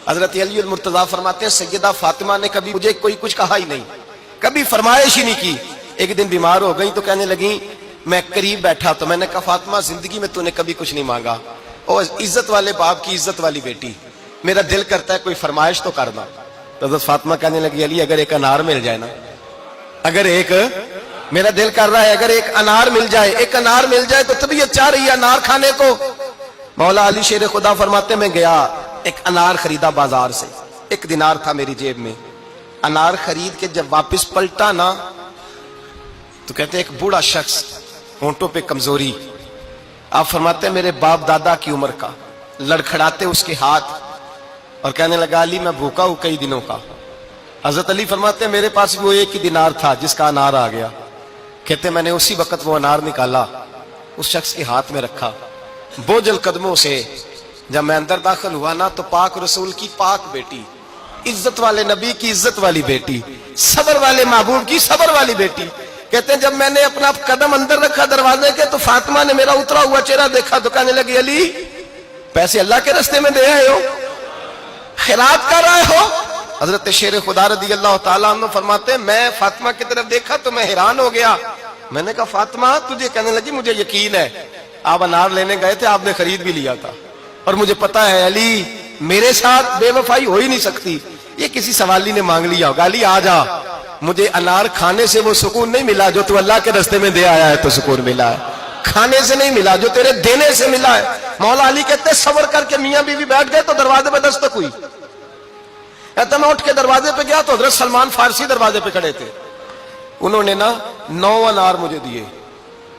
حضرت علی المرتضیٰ فرماتے ہیں سیدہ فاطمہ نے کبھی مجھے کوئی کچھ کہا ہی نہیں، کبھی فرمائش ہی نہیں کی۔ ایک دن بیمار ہو گئی تو کہنے لگیں، میں قریب بیٹھا تو میں نے کہا فاطمہ زندگی میں تو نے کبھی کچھ نہیں مانگا، اور عزت والے باپ کی عزت والی بیٹی، میرا دل کرتا ہے کوئی فرمائش تو کرنا۔ تو حضرت فاطمہ کہنے لگی علی اگر ایک انار مل جائے نا، اگر ایک میرا دل کر رہا ہے اگر ایک انار مل جائے، ایک انار مل جائے تو طبیعت چاہ رہی ہے انار کھانے کو۔ مولا علی شیر خدا فرماتے میں گیا ایک انار خریدا بازار سے، 1 دینار تھا میری جیب میں، انار خرید کے جب واپس پلٹا نا تو کہتے ایک بوڑھا شخص، ہونٹوں پہ کمزوری، آپ فرماتے ہیں میرے باپ دادا کی عمر کا، لڑکھڑاتے اس کے ہاتھ اور کہنے لگا علی میں بھوکا ہوں کئی دنوں کا۔ حضرت علی فرماتے ہیں میرے پاس وہ 1 ہی دینار تھا جس کا انار آ گیا، کہتے میں نے اسی وقت وہ انار نکالا، اس شخص کے ہاتھ میں رکھا، بوجھل قدموں سے جب میں اندر داخل ہوا نا تو پاک رسول کی پاک بیٹی، عزت والے نبی کی عزت والی بیٹی، صبر والے محبوب کی صبر والی بیٹی، کہتے ہیں جب میں نے اپنا قدم اندر رکھا دروازے کے تو فاطمہ نے میرا اترا ہوا چہرہ دیکھا تو کہنے لگی علی پیسے اللہ کے راستے میں دے آئے ہو، خیرات کر رہے ہو؟ حضرت شیر خدا رضی اللہ تعالیٰ عنہ فرماتے ہیں میں فاطمہ کی طرف دیکھا تو میں حیران ہو گیا، میں نے کہا فاطمہ تجھے، کہنے لگی مجھے یقین ہے آپ انار لینے گئے تھے، آپ نے خرید بھی لیا تھا، اور مجھے پتا ہے علی میرے ساتھ بے وفائی ہو ہی نہیں سکتی، یہ کسی سوالی نے مانگ لیا ہوگا، علی آ جا، مجھے انار کھانے سے وہ سکون نہیں ملا جو تو اللہ کے راستے میں دے آیا ہے تو سکون ملا ہے، کھانے سے نہیں ملا جو تیرے دینے سے ملا ہے۔ مولا علی کہتے ہیں صبر کر کے میاں بیوی بیٹھ گئے تو دروازے پہ دستک ہوئی، کہتا میں اٹھ کے دروازے پہ گیا تو حضرت سلمان فارسی دروازے پہ کھڑے تھے، انہوں نے نا 9 انار مجھے دیے،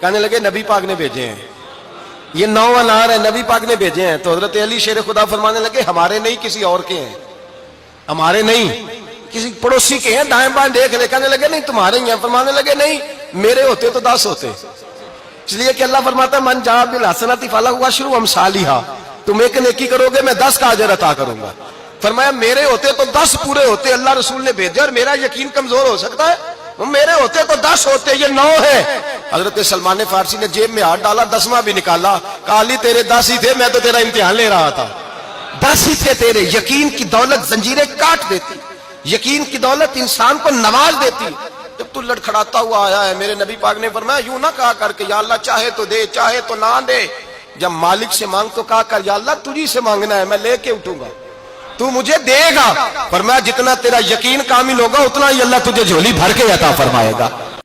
کہنے لگے نبی پاک نے بھیجے ہیں، یہ 9 انار ہے نبی پاک نے بھیجے ہیں۔ تو حضرت علی شیر خدا فرمانے لگے ہمارے نہیں کسی اور کے ہیں، ہمارے نہیں کسی پڑوسی کے ہیں، دائیں بائیں دیکھ لے، کہنے لگے نہیں تمہارے ہی ہیں، فرمانے لگے نہیں میرے ہوتے تو 10 ہوتے، اس لیے کہ اللہ فرماتا ہے من جاء بالحسنۃ فلہ عشر امثالھا، تم ایک نیکی کرو گے میں 10 کا اجر عطا کروں گا، فرمایا میرے ہوتے تو 10 پورے ہوتے، اللہ رسول نے بھیجا اور میرا یقین کمزور ہو سکتا ہے، میرے ہوتے تو 10 ہوتے، یہ 9 ہے۔ حضرت سلمان فارسی نے جیب میں ہاتھ ڈالا، 10واں بھی نکالا، کہا علی تیرے 10 ہی تھے، میں تو تیرا امتحان لے رہا تھا، 10 ہی تھے تیرے۔ یقین کی دولت زنجیریں کاٹ دیتی، یقین کی دولت انسان کو نواز دیتی۔ جب تو لڑکھڑاتا ہوا آیا ہے، میرے نبی پاک نے فرمایا یوں نہ کہا کر کے یا اللہ چاہے تو دے چاہے تو نہ دے، جب مالک سے مانگ تو کہا کر یا اللہ تجھی سے مانگنا ہے، میں لے کے اٹھوں گا، تو مجھے دے گا، فرمایا جتنا تیرا یقین کامل ہوگا اتنا ہی اللہ تجھے جھولی بھر کے عطا فرمائے گا۔